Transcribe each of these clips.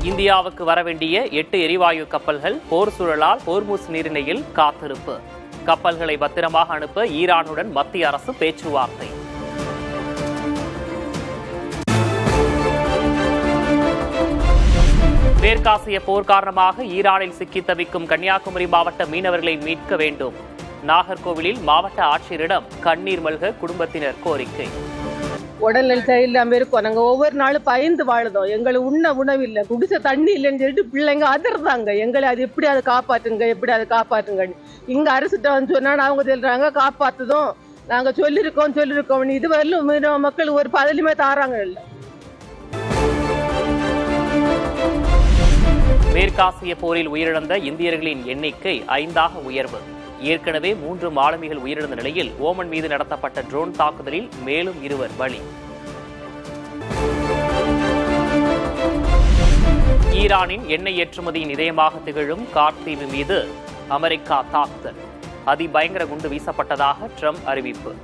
இந்தியாவுக்கு வரவேண்டிய 8 எரிவாயு கப்பல்கள் போர் சூழலால் ஹோர்முஸ் நீரிணையில் காத்திருப்பு. கப்பல்களை பத்திரமாக அனுப்ப ஈரானுடன் மத்திய அரசு பேச்சுவார்த்தை. மேற்காசிய போர் காரணமாக ஈரானில் சிக்கி தவிக்கும் கன்னியாகுமரி மாவட்ட மீனவர்களை மீட்க வேண்டும். நாகர்கோவிலில் மாவட்ட ஆட்சியரிடம் கண்ணீர் மல்க குடும்பத்தினர் கோரிக்கை. உடல்நிலை சரியில்லாம இருக்கும். நாங்க ஒவ்வொரு நாளும் பயந்து வாழுதோம். எங்களுக்கு உணவு இல்லை, குடிசை தண்ணி இல்லைன்னு சொல்லிட்டு பிள்ளைங்க அதிர்றாங்க. எங்களை அது எப்படி அதை காப்பாற்றுங்க, எப்படி அதை காப்பாற்றுங்க. இங்க அரசுட்ட வந்து சொன்னா அவங்க சொல்றாங்க காப்பாத்துதும் நாங்க சொல்லிருக்கோம். இதுவரையிலும் மக்கள் ஒரு பதிலுமே தாராங்க இல்லை. மேற்காசிய போரில் உயிரிழந்த இந்தியர்களின் எண்ணிக்கை 5ஆக உயர்வு. ஏற்கனவே 3 மாலுமிகள் உயிரிழந்த நிலையில் ஓமன் மீது நடத்தப்பட்ட ட்ரோன் தாக்குதலில் மேலும் 2 பலி. ஈரானின் எண்ணெய் ஏற்றுமதியின் இதயமாக திகழும் கார்த்தீவு மீது அமெரிக்கா தாக்குதல். அதிபயங்கர குண்டு வீசப்பட்டதாக ட்ரம்ப் அறிவிப்பு.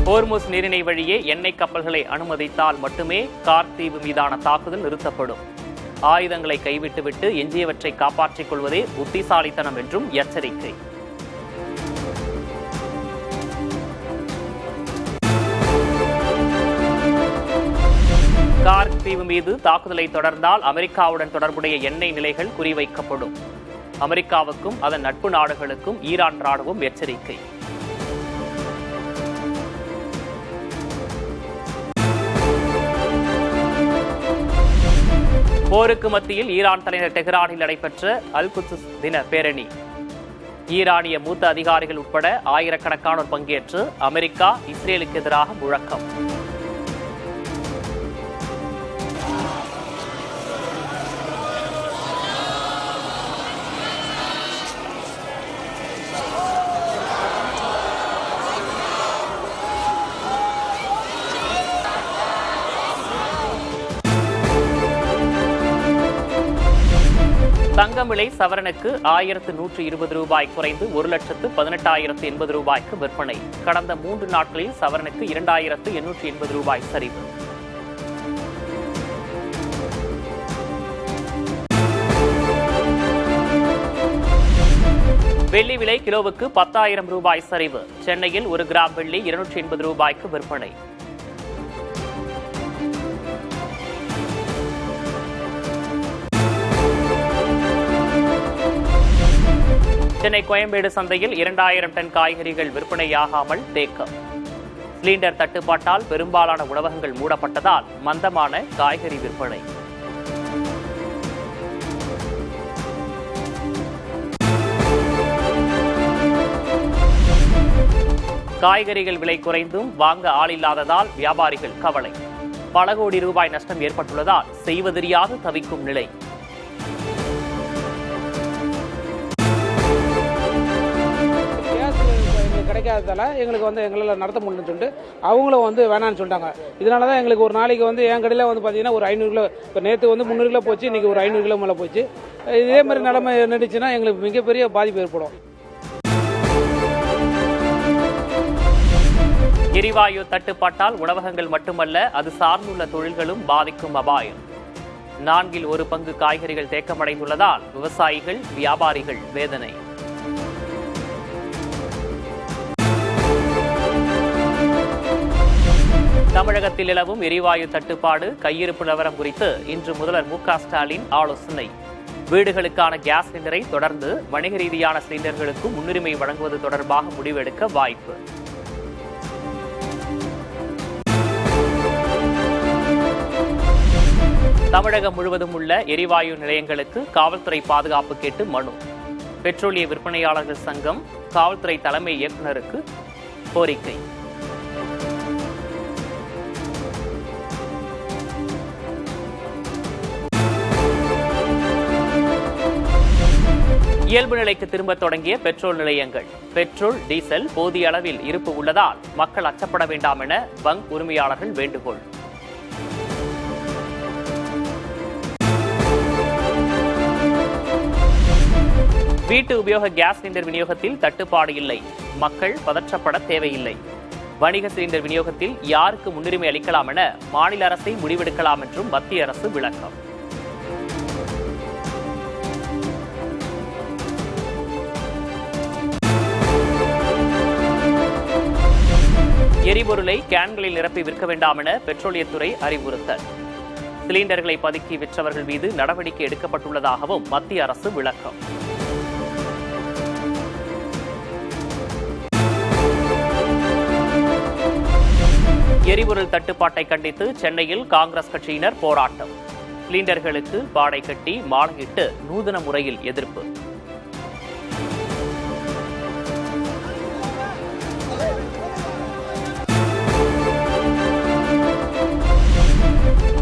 ஹோர்முஸ் நீரிணை வழியே எண்ணெய் கப்பல்களை அனுமதித்தால் மட்டுமே கார்த்தீவு மீதான தாக்குதல் நிறுத்தப்படும். ஆயுதங்களை கைவிட்டுவிட்டு எஞ்சியவற்றை காப்பாற்றிக் கொள்வதே புத்திசாலித்தனம் என்றும் எச்சரிக்கை. கார்த்தீவு மீது தாக்குதலை தொடர்ந்தால் அமெரிக்காவுடன் தொடர்புடைய எண்ணெய் நிலைகள் குறிவைக்கப்படும். அமெரிக்காவுக்கும் அதன் நட்பு நாடுகளுக்கும் ஈரான் ராணுவம் எச்சரிக்கை. போருக்கு மத்தியில் ஈரான் தலைநகர் டெஹ்ரானில் நடைபெற்ற அல் குத்ஸ் தின பேரணி. ஈரானிய மூத்த அதிகாரிகள் உட்பட ஆயிரக்கணக்கானோர் பங்கேற்று அமெரிக்கா இஸ்ரேலுக்கு எதிராக முழக்கம். தங்கம் விலை சவரனுக்கு 1120 ரூபாய் குறைந்து 1,18,080 ரூபாய்க்கு விற்பனை. கடந்த 3 நாட்களில் சவரனுக்கு 2,880 ரூபாய் சரிவு. வெள்ளி விலை கிலோவுக்கு 10,000 ரூபாய் சரிவு. சென்னையில் 1 கிராம் வெள்ளி 280 ரூபாய்க்கு விற்பனை. சென்னை கோயம்பேடு சந்தையில் 2000 டன் காய்கறிகள் விற்பனையாகாமல் தேக்கம். சிலிண்டர் தட்டுப்பாட்டால் பெரும்பாலான உணவகங்கள் மூடப்பட்டதால் மந்தமான காய்கறி விற்பனை. காய்கறிகள் விலை குறைந்தும் வாங்க ஆள் இல்லாததால் வியாபாரிகள் கவலை. பல கோடி ரூபாய் நஷ்டம் ஏற்பட்டுள்ளதால் செய்வதறியாது தவிக்கும் நிலை. கிடைக்காததால எங்களுக்கு எங்களால் நடத்த முடியும்னு சொல்லிட்டு அவங்களும் வேணான்னு சொல்லிட்டாங்க. இதனால தான் எங்களுக்கு ஒரு நாளைக்கு என் கடையில் பார்த்தீங்கன்னா ஒரு 500 கிலோ, இப்போ நேற்று 300 கிலோ போச்சு, இன்றைக்கி ஒரு 500 கிலோ மேலே போச்சு. இதே மாதிரி நிலைமை நடிச்சுன்னா எங்களுக்கு மிகப்பெரிய பாதிப்பு ஏற்படும். எரிவாயு தட்டுப்பாட்டால் உணவகங்கள் மட்டுமல்ல அது சார்ந்துள்ள தொழில்களும் பாதிக்கும் அபாயம். 4 1 பங்கு காய்கறிகள் தேக்கமடைந்துள்ளதால் விவசாயிகள் வியாபாரிகள் வேதனை. தமிழகத்தில் நிலவும் எரிவாயு தட்டுப்பாடு கையிருப்பு நிலவரம் குறித்து இன்று முதல்வர் மு.க. ஸ்டாலின் ஆலோசனை. வீடுகளுக்கான கேஸ் சிலிண்டரை தொடர்ந்து வணிக ரீதியான சிலிண்டர்களுக்கு முன்னுரிமை வழங்குவது தொடர்பாக முடிவெடுக்க வாய்ப்பு. தமிழகம் முழுவதும் உள்ள எரிவாயு நிலையங்களுக்கு காவல்துறை பாதுகாப்பு கேட்டு மனு. பெட்ரோலிய விற்பனையாளர்கள் சங்கம் காவல்துறை தலைமை இயக்குநருக்கு கோரிக்கை. இயல்பு நிலைக்கு திரும்ப தொடங்கிய பெட்ரோல் நிலையங்கள். பெட்ரோல், டீசல் போதிய அளவில் இருப்பு உள்ளதால் மக்கள் அச்சப்பட வேண்டாம் என பங்க் உரிமையாளர்கள் வேண்டுகோள். வீட்டு உபயோக கேஸ் சிலிண்டர் விநியோகத்தில் தட்டுப்பாடு இல்லை, மக்கள் பதற்றப்பட தேவையில்லை. வணிக சிலிண்டர் விநியோகத்தில் யாருக்கு முன்னுரிமை அளிக்கலாம் என மாநில அரசை முடிவெடுக்கலாம் என்றும் மத்திய அரசு விளக்கம். எரிபொருளை கேன்களில் நிரப்பி விற்க வேண்டாம் என பெட்ரோலியத்துறை அறிவுறுத்தல். சிலிண்டர்களை பதுக்கி விற்றவர்கள் மீது நடவடிக்கை எடுக்கப்பட்டுள்ளதாகவும் மத்திய அரசு விளக்கம். எரிபொருள் தட்டுப்பாட்டை கண்டித்து சென்னையில் காங்கிரஸ் கட்சியினர் போராட்டம். சிலிண்டர்களுக்கு பாடை கட்டி மாலையிட்டு நூதன முறையில் எதிர்ப்பு.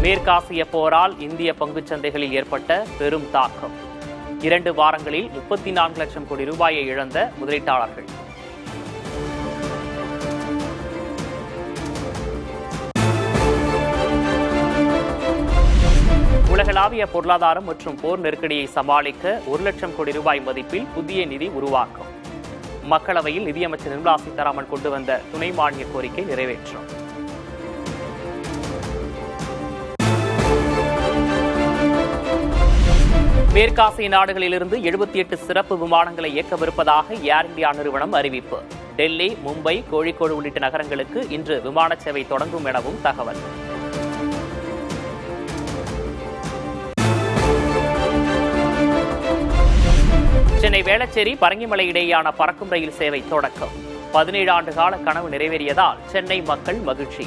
மேற்காசிய போரால் இந்திய பங்குச் சந்தைகளில் ஏற்பட்ட பெரும் தாக்கம். 2 வாரங்களில் 34 லட்சம் கோடி ரூபாயை இழந்த முதலீட்டாளர்கள். உலகளாவிய பொருளாதாரம் மற்றும் போர் நெருக்கடியை சமாளிக்க 1 லட்சம் கோடி ரூபாய் மதிப்பில் புதிய நிதி உருவாக்கம். மக்களவையில் நிதியமைச்சர் நிர்மலா சீதாராமன் கொண்டு வந்த துணை மானிய கோரிக்கை நிறைவேற்றம். மேற்காசிய நாடுகளிலிருந்து 78 சிறப்பு விமானங்களை இயக்கவிருப்பதாக ஏர் இந்தியா நிறுவனம் அறிவிப்பு. டெல்லி, மும்பை, கோழிக்கோடு உள்ளிட்ட நகரங்களுக்கு இன்று விமான சேவை தொடங்கும் எனவும் தகவல். சென்னை வேளச்சேரி பரங்கிமலை இடையேயான பறக்கும் ரயில் சேவை தொடக்கம். 17 ஆண்டு கால கனவு நிறைவேறியதால் சென்னை மக்கள் மகிழ்ச்சி.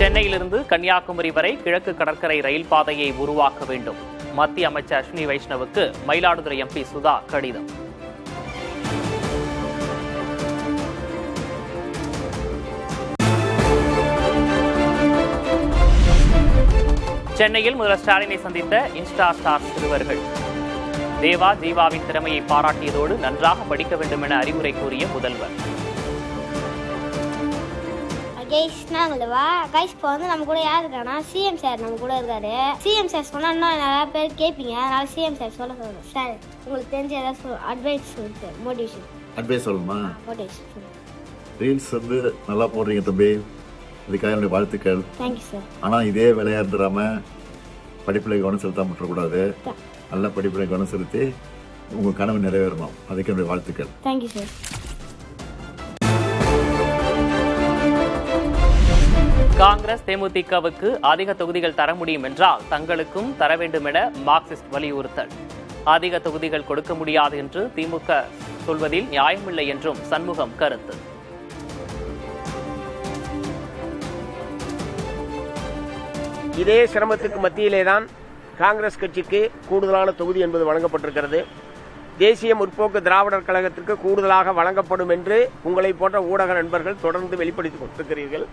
சென்னையிலிருந்து கன்னியாகுமரி வரை கிழக்கு கடற்கரை ரயில் பாதையை உருவாக்க வேண்டும். மத்திய அமைச்சர் அஸ்வினி வைஷ்ணவுக்கு மயிலாடுதுறை எம்பி சுதா கடிதம். சென்னையில் முதல்வர் ஸ்டாலினை சந்தித்த இன்ஸ்டா ஸ்டார் சிறுவர்கள். தேவா ஜீவாவின் திறமையை பாராட்டியதோடு நன்றாக படிக்க வேண்டும் என அறிவுரை கூறிய முதல்வர். இப்போ வந்து நம்ம கூட யார் இருக்கானா, சிஎம் சார் நம்ம கூட இருக்காரு. சிஎம் சார் சொன்னா இன்னும் நிறைய பேர் கேட்பீங்க, அதனால சிஎம் சார் சொல்ல சொல்றேன். சார் உங்களுக்கு தெரிஞ்ச ஏதாவது அட்வைஸ் சொல்லுங்க. மோட்டிவேஷன் அட்வைஸ் சொல்லணுமா? மோட்டிவேஷன். ரீல்ஸ் வந்து நல்லா போடுறீங்க தம்பி, இதுக்காக என்னுடைய வாழ்த்துக்கள். Thank you sir. ஆனால் இதே வேலையாக இருந்துடாம படிப்பில் கவனம் செலுத்தாம விட்டுறக்கூடாது. நல்ல படிப்பில் கவனம் செலுத்தி உங்கள் கனவு நிறைவேறணும். அதுக்கு என்னுடைய வாழ்த்துக்கள். Thank you sir. காங்கிரஸ் தேமுதிகவுக்கு அதிக தொகுதிகள் தர முடியும் என்றால் தங்களுக்கும் தர வேண்டும் என மார்க்சிஸ்ட் வலியுறுத்தல். அதிக தொகுதிகள் கொடுக்க முடியாது என்று திமுக சொல்வதில் நியாயமில்லை என்றும் சண்முகம் கருத்து. இதே சிரமத்துக்கு மத்தியிலேதான் காங்கிரஸ் கட்சிக்கு கூடுதலான தொகுதி என்பது வழங்கப்பட்டிருக்கிறது. தேசிய முற்போக்கு திராவிடர் கழகத்திற்கு கூடுதலாக வழங்கப்படும் என்று உங்களை போன்ற ஊடக நண்பர்கள் தொடர்ந்து வெளிப்படுத்திக் கொண்டிருக்கிறீர்கள்.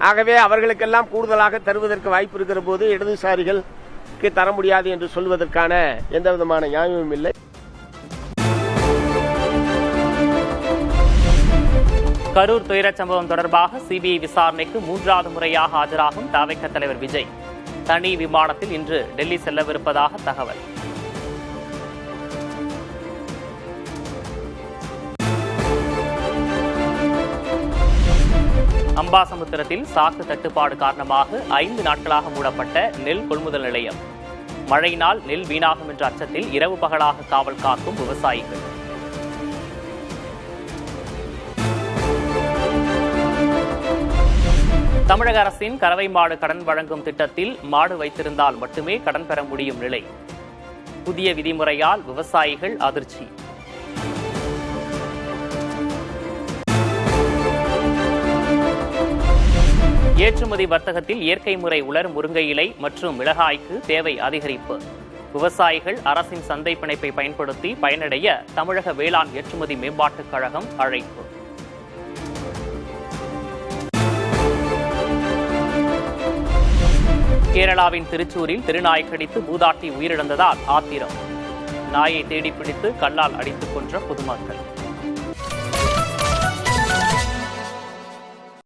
ஆகவே அவர்களுக்கெல்லாம் கூடுதலாக தருவதற்கு வாய்ப்பு இருக்கிற போது இடதுசாரிகளுக்கு தர முடியாது என்று சொல்வதற்கான எந்த விதமான நியாயமும் இல்லை. கரூர் துயரச் சம்பவம் தொடர்பாக சிபிஐ விசாரணைக்கு 3வது முறையாக ஆஜராகும் தவிக தலைவர் விஜய் தனி விமானத்தில் இன்று டெல்லி செல்லவிருப்பதாக தகவல். அம்பாசமுத்திரத்தில் சாக்கு தட்டுப்பாடு காரணமாக 5 நாட்களாக மூடப்பட்ட நெல் கொள்முதல் நிலையம். மழையினால் நெல் வீணாகும் என்ற அச்சத்தில் இரவு பகலாக காவல் காக்கும் விவசாயிகள். தமிழக அரசின் கறவை மாடு கடன் வழங்கும் திட்டத்தில் மாடு வைத்திருந்தால் மட்டுமே கடன் பெற முடியும் நிலை. புதிய விதிமுறையால் விவசாயிகள் அதிர்ச்சி. ஏற்றுமதி வர்த்தகத்தில் இயற்கை முறை உலர் முருங்கை இலை மற்றும் மிளகாய்க்கு தேவை அதிகரிப்பு. விவசாயிகள் அரசின் சந்தை பிணைப்பை பயன்படுத்தி பயனடைய தமிழக வேளாண் ஏற்றுமதி மேம்பாட்டுக் கழகம் அழைப்பு. கேரளாவின் திருச்சூரில் திருநாய் கடித்து மூதாட்டி உயிரிழந்ததால் ஆத்திரம். நாயை தேடி பிடித்து கல்லால் அடித்துக் கொன்ற பொதுமக்கள்.